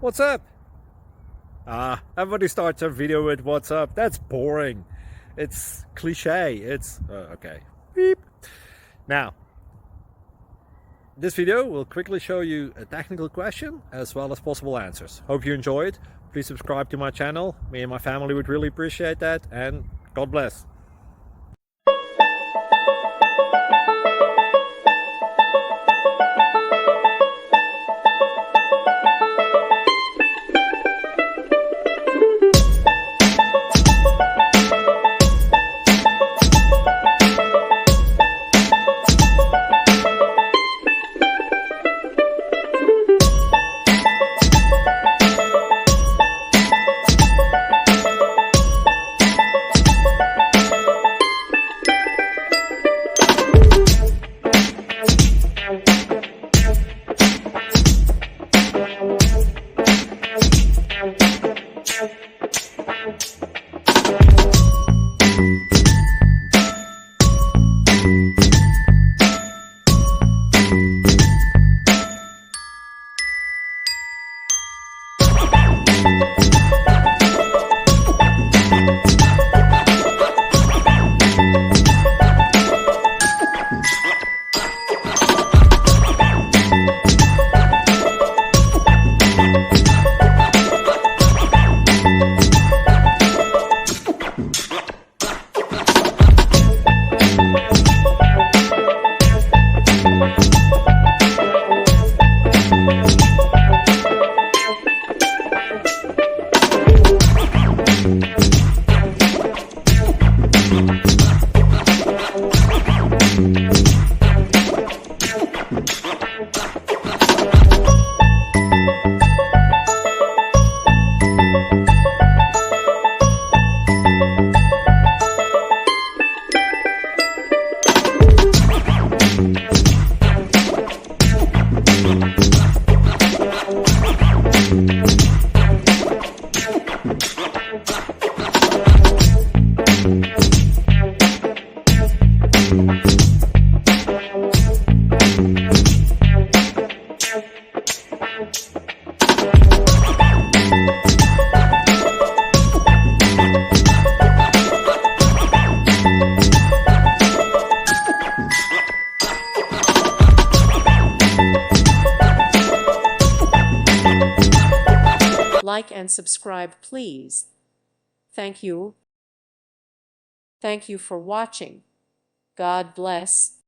What's up? Everybody starts a video with what's up. That's boring. It's cliche. It's okay. Beep. Now, this video will quickly show you a technical question as well as possible answers. Hope you enjoy it. Please subscribe to my channel. Me and my family would really appreciate that, and God bless. Like and subscribe, please. Thank you. Thank you for watching. God bless.